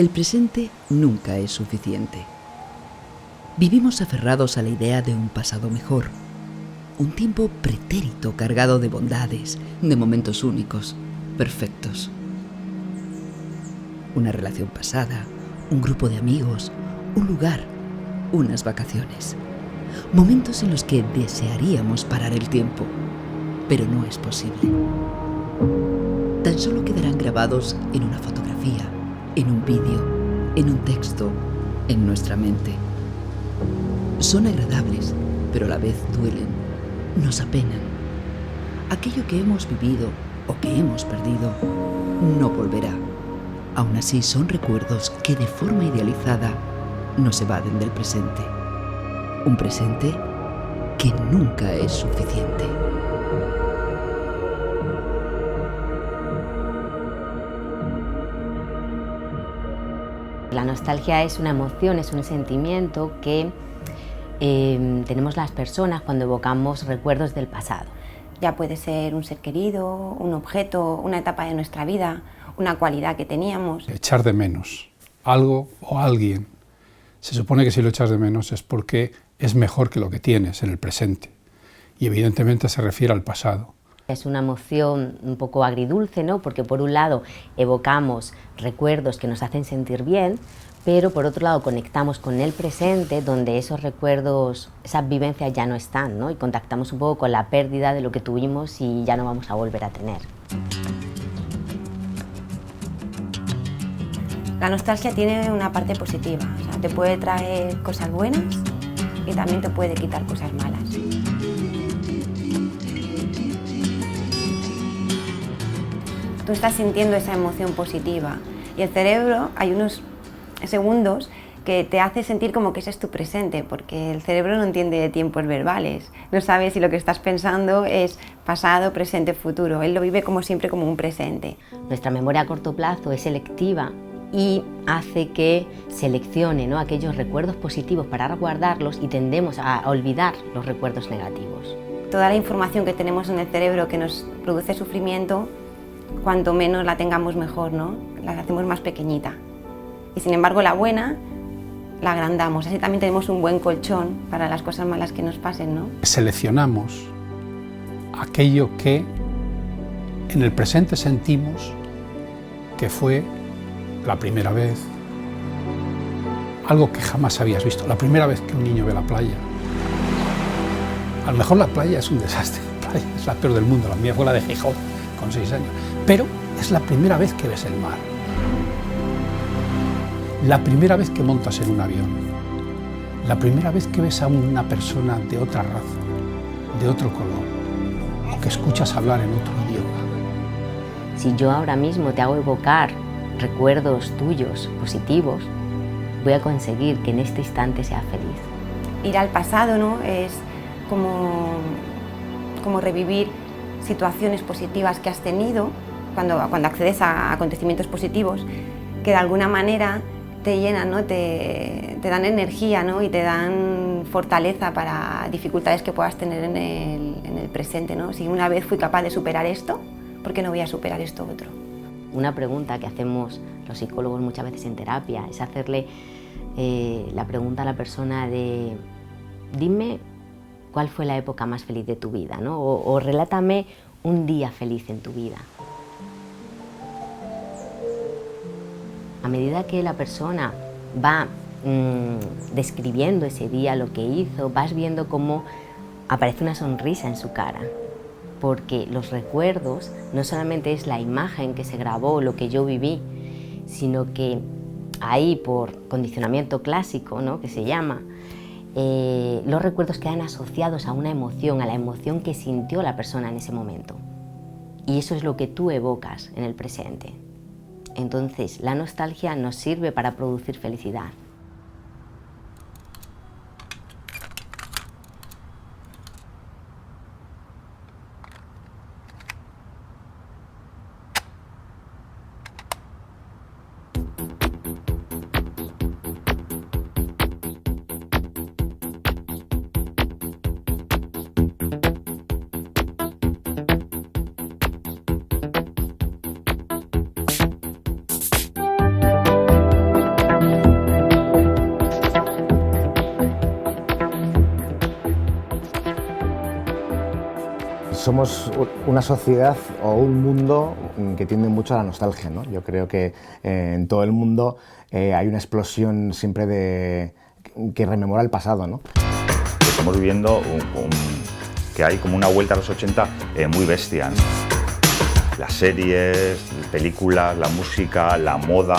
El presente nunca es suficiente. Vivimos aferrados a la idea de un pasado mejor, un tiempo pretérito cargado de bondades, de momentos únicos, perfectos. Una relación pasada, un grupo de amigos, un lugar, unas vacaciones. Momentos en los que desearíamos parar el tiempo, pero no es posible. Tan solo quedarán grabados en una fotografía, en un vídeo, en un texto, en nuestra mente. Son agradables, pero a la vez duelen, nos apenan. Aquello que hemos vivido o que hemos perdido no volverá. Aún así son recuerdos que de forma idealizada nos evaden del presente. Un presente que nunca es suficiente. La nostalgia es una emoción, es un sentimiento que tenemos las personas cuando evocamos recuerdos del pasado. Ya puede ser un ser querido, un objeto, una etapa de nuestra vida, una cualidad que teníamos. Echar de menos algo o alguien. Se supone que si lo echas de menos es porque es mejor que lo que tienes en el presente. Y evidentemente se refiere al pasado. Es una emoción un poco agridulce, ¿no? Porque por un lado evocamos recuerdos que nos hacen sentir bien, pero por otro lado conectamos con el presente, donde esos recuerdos, esas vivencias ya no están, ¿no? Y contactamos un poco con la pérdida de lo que tuvimos y ya no vamos a volver a tener. La nostalgia tiene una parte positiva, o sea, te puede traer cosas buenas y también te puede quitar cosas malas. Tú estás sintiendo esa emoción positiva y el cerebro, hay unos segundos que te hace sentir como que ese es tu presente, porque el cerebro no entiende tiempos verbales, no sabe si lo que estás pensando es pasado, presente, futuro, él lo vive como siempre como un presente. Nuestra memoria a corto plazo es selectiva y hace que seleccione, ¿no?, aquellos recuerdos positivos para guardarlos y tendemos a olvidar los recuerdos negativos. Toda la información que tenemos en el cerebro que nos produce sufrimiento, cuanto menos la tengamos mejor, ¿no? La hacemos más pequeñita. Y sin embargo la buena la agrandamos, así también tenemos un buen colchón para las cosas malas que nos pasen, ¿no? Seleccionamos aquello que en el presente sentimos que fue la primera vez, algo que jamás habías visto, la primera vez que un niño ve la playa. A lo mejor la playa es un desastre, la playa es la peor del mundo, la mía fue la de Gijón, con 6 años, pero es la primera vez que ves el mar. La primera vez que montas en un avión, la primera vez que ves a una persona de otra raza, de otro color, o que escuchas hablar en otro idioma. Si yo ahora mismo te hago evocar recuerdos tuyos positivos, voy a conseguir que en este instante sea feliz. Ir al pasado, ¿no?, es como revivir situaciones positivas que has tenido cuando accedes a acontecimientos positivos que de alguna manera te llenan, ¿no?, te dan energía, ¿no?, y te dan fortaleza para dificultades que puedas tener en el presente, ¿no? Si una vez fui capaz de superar esto, ¿por qué no voy a superar esto otro? Una pregunta que hacemos los psicólogos muchas veces en terapia es hacerle la pregunta a la persona de dime cuál fue la época más feliz de tu vida, ¿no? O relátame un día feliz en tu vida. A medida que la persona va describiendo ese día, lo que hizo, vas viendo cómo aparece una sonrisa en su cara. Porque los recuerdos no solamente es la imagen que se grabó, lo que yo viví, sino que ahí, por condicionamiento clásico, ¿no?, que se llama, los recuerdos quedan asociados a una emoción, a la emoción que sintió la persona en ese momento. Y eso es lo que tú evocas en el presente. Entonces, la nostalgia nos sirve para producir felicidad. somos una sociedad o un mundo que tiende mucho a la nostalgia, ¿no? Yo creo que en todo el mundo hay una explosión siempre que rememora el pasado, ¿no? Estamos viviendo que hay como una vuelta a los 80 muy bestia, ¿no? Las series, películas, la música, la moda.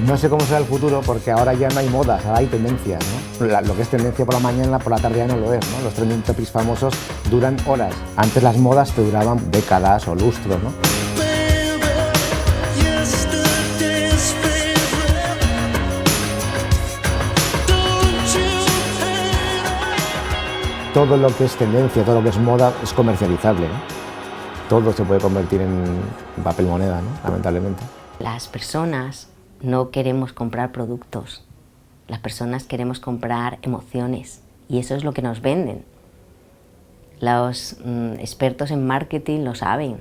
No sé cómo será el futuro porque ahora ya no hay modas, ahora hay tendencias, ¿no? Lo que es tendencia por la mañana, por la tarde ya no lo es, ¿no? Los trending topics famosos duran horas. Antes las modas te duraban décadas o lustros, ¿no? Todo lo que es tendencia, todo lo que es moda es comercializable, ¿no? Todo se puede convertir en papel moneda, ¿no? Lamentablemente. Las personas no queremos comprar productos, las personas queremos comprar emociones y eso es lo que nos venden. Los expertos en marketing lo saben,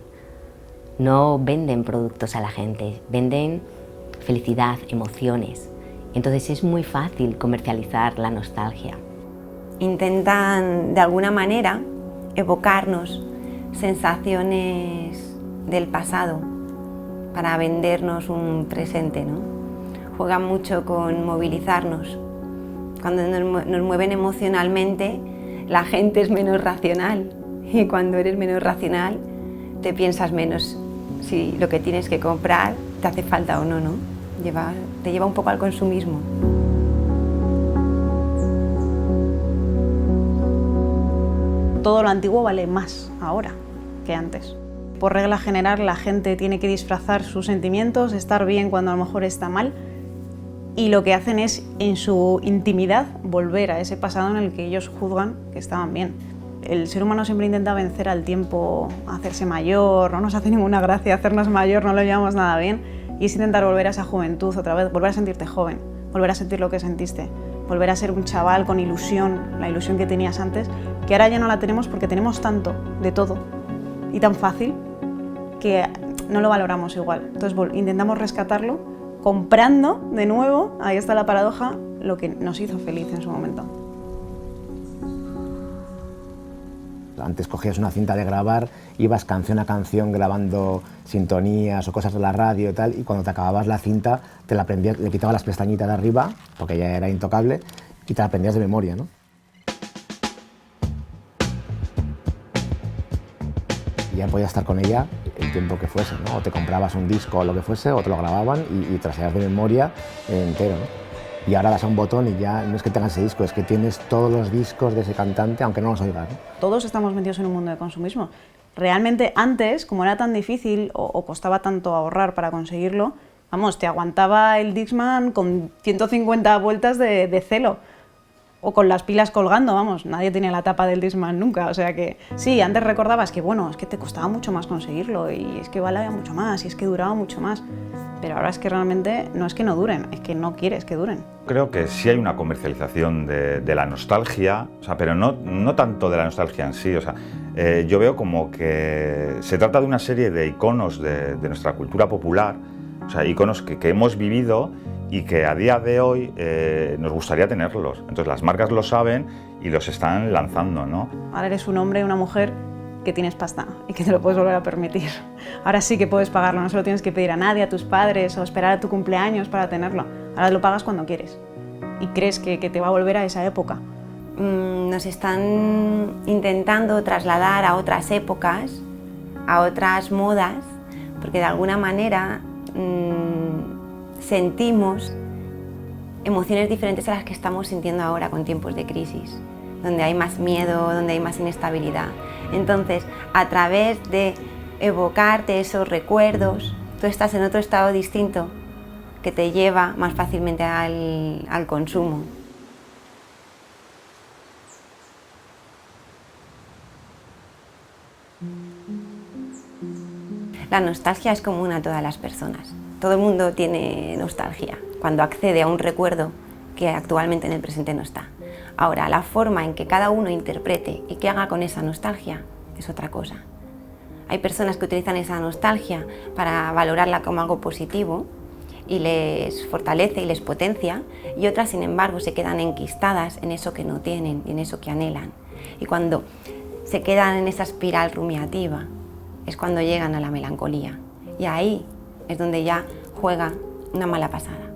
no venden productos a la gente, venden felicidad, emociones. Entonces es muy fácil comercializar la nostalgia. Intentan de alguna manera evocarnos sensaciones del pasado para vendernos un presente, ¿no? Juegan mucho con movilizarnos. Cuando nos mueven emocionalmente, la gente es menos racional y cuando eres menos racional te piensas menos si lo que tienes que comprar te hace falta o no, ¿no? Te lleva un poco al consumismo. Todo lo antiguo vale más ahora que antes. Por regla general, la gente tiene que disfrazar sus sentimientos, estar bien cuando a lo mejor está mal, y lo que hacen es, en su intimidad, volver a ese pasado en el que ellos juzgan que estaban bien. El ser humano siempre intenta vencer al tiempo, hacerse mayor, no nos hace ninguna gracia hacernos mayor, no lo llevamos nada bien, y es intentar volver a esa juventud otra vez, volver a sentirte joven, volver a sentir lo que sentiste, volver a ser un chaval con ilusión, la ilusión que tenías antes, que ahora ya no la tenemos porque tenemos tanto de todo y tan fácil que no lo valoramos igual. Entonces intentamos rescatarlo comprando de nuevo, ahí está la paradoja, lo que nos hizo feliz en su momento. Antes cogías una cinta de grabar, ibas canción a canción grabando sintonías o cosas de la radio y tal, y cuando te acababas la cinta te la aprendías, le quitabas las pestañitas de arriba, porque ya era intocable, y te la aprendías de memoria, ¿no? Y ya podías estar con ella el tiempo que fuese, ¿no? O te comprabas un disco o lo que fuese, o te lo grababan y te lo hacías de memoria entero, ¿no? Y ahora das a un botón y ya no es que tengas ese disco, es que tienes todos los discos de ese cantante, aunque no los oigas, ¿no? Todos estamos metidos en un mundo de consumismo. Realmente antes, como era tan difícil o costaba tanto ahorrar para conseguirlo, vamos, te aguantaba el Discman con 150 vueltas de celo. O con las pilas colgando, vamos, nadie tenía la tapa del Discman nunca, o sea que sí, antes recordabas que bueno, es que te costaba mucho más conseguirlo y es que valía mucho más y es que duraba mucho más, pero ahora es que realmente no es que no duren, es que no quieres que duren. Creo que sí hay una comercialización de la nostalgia, o sea, pero no tanto de la nostalgia en sí, o sea, yo veo como que se trata de una serie de iconos de nuestra cultura popular, o sea, iconos que hemos vivido y que a día de hoy nos gustaría tenerlos. Entonces las marcas lo saben y los están lanzando, ¿no? Ahora eres un hombre y una mujer que tienes pasta y que te lo puedes volver a permitir. Ahora sí que puedes pagarlo, no se lo tienes que pedir a nadie, a tus padres o esperar a tu cumpleaños para tenerlo. Ahora lo pagas cuando quieres y crees que te va a volver a esa época. Nos están intentando trasladar a otras épocas, a otras modas, porque de alguna manera sentimos emociones diferentes a las que estamos sintiendo ahora con tiempos de crisis, donde hay más miedo, donde hay más inestabilidad. Entonces, a través de evocarte esos recuerdos, tú estás en otro estado distinto que te lleva más fácilmente al consumo. La nostalgia es común a todas las personas. Todo el mundo tiene nostalgia cuando accede a un recuerdo que actualmente en el presente no está. Ahora, la forma en que cada uno interprete y qué haga con esa nostalgia es otra cosa. Hay personas que utilizan esa nostalgia para valorarla como algo positivo y les fortalece y les potencia, y otras, sin embargo, se quedan enquistadas en eso que no tienen y en eso que anhelan. Y cuando se quedan en esa espiral rumiativa es cuando llegan a la melancolía, y ahí es donde ya juega una mala pasada.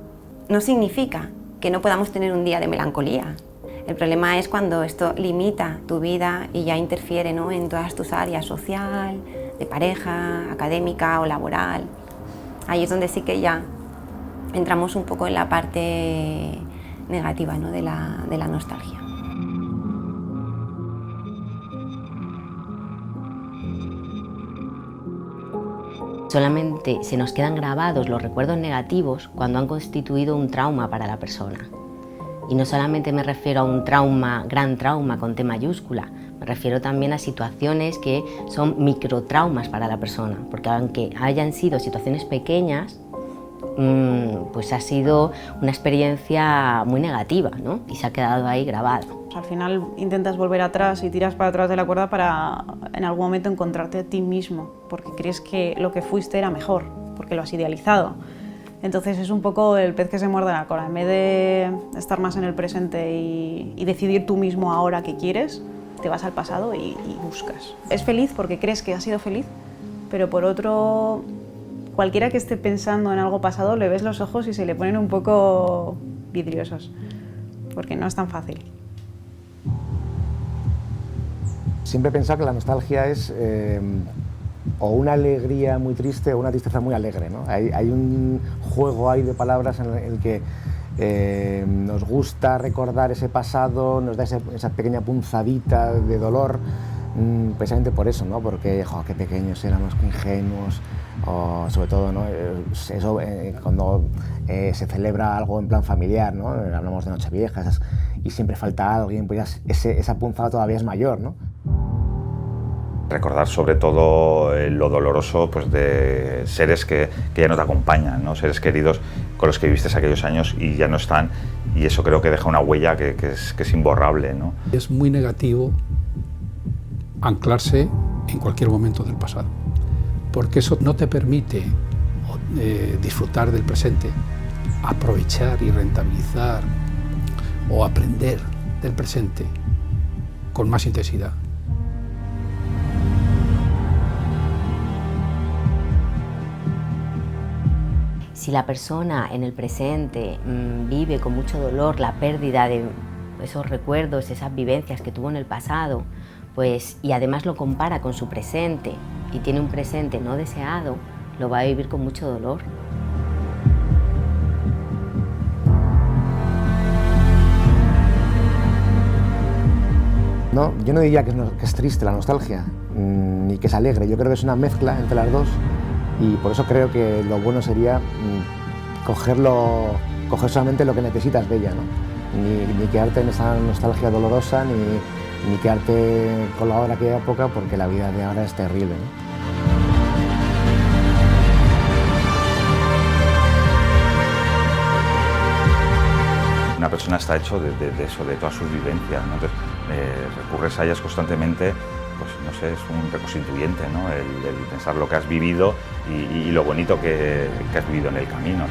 No significa que no podamos tener un día de melancolía. El problema es cuando esto limita tu vida y ya interfiere, ¿no?, en todas tus áreas: social, de pareja, académica o laboral. Ahí es donde sí que ya entramos un poco en la parte negativa, ¿no?, de la nostalgia. Solamente se nos quedan grabados los recuerdos negativos cuando han constituido un trauma para la persona. Y no solamente me refiero a un trauma, gran trauma con T mayúscula, me refiero también a situaciones que son microtraumas para la persona, porque aunque hayan sido situaciones pequeñas, pues ha sido una experiencia muy negativa, ¿no? Y se ha quedado ahí grabado. Al final intentas volver atrás y tiras para atrás de la cuerda para en algún momento encontrarte a ti mismo, porque crees que lo que fuiste era mejor, porque lo has idealizado. Entonces es un poco el pez que se muerde la cola. En vez de estar más en el presente y decidir tú mismo ahora qué quieres, te vas al pasado y buscas. Es feliz porque crees que has sido feliz, pero por otro, cualquiera que esté pensando en algo pasado le ves los ojos y se le ponen un poco vidriosos, porque no es tan fácil. Siempre he pensado que la nostalgia es o una alegría muy triste o una tristeza muy alegre, ¿no? Hay un juego ahí de palabras en el que nos gusta recordar ese pasado, nos da esa pequeña punzadita de dolor, precisamente por eso, ¿no? Porque qué pequeños éramos, qué ingenuos, o sobre todo, ¿no?, eso, cuando se celebra algo en plan familiar, ¿no? Hablamos de Nochevieja y siempre falta alguien, pues ya esa punzada todavía es mayor, ¿no? Recordar sobre todo lo doloroso, pues, de seres que ya no te acompañan, ¿no? Seres queridos con los que viviste aquellos años y ya no están, y eso creo que deja una huella que es imborrable, ¿no? Es muy negativo anclarse en cualquier momento del pasado, porque eso no te permite disfrutar del presente, aprovechar y rentabilizar o aprender del presente con más intensidad. Si la persona en el presente vive con mucho dolor la pérdida de esos recuerdos, esas vivencias que tuvo en el pasado, pues, y además lo compara con su presente y tiene un presente no deseado, lo va a vivir con mucho dolor. No, yo no diría que es triste la nostalgia, ni que es alegre. Yo creo que es una mezcla entre las dos, y por eso creo que lo bueno sería coger solamente lo que necesitas de ella, ¿no? Ni quedarte en esa nostalgia dolorosa, ni quedarte con la hora de aquella época, porque la vida de ahora es terrible, ¿no? Una persona está hecho de eso, de todas sus vivencias, ¿no? Entonces, recurres a ellas constantemente, pues no sé, es un reconstituyente, ¿no? El pensar lo que has vivido y lo bonito que has vivido en el camino.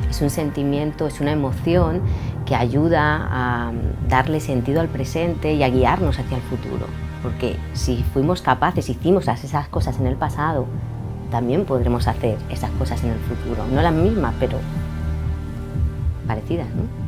Es un sentimiento, es una emoción que ayuda a darle sentido al presente y a guiarnos hacia el futuro. Porque si fuimos capaces, hicimos esas cosas en el pasado, también podremos hacer esas cosas en el futuro. No las mismas, pero parecidas, ¿no?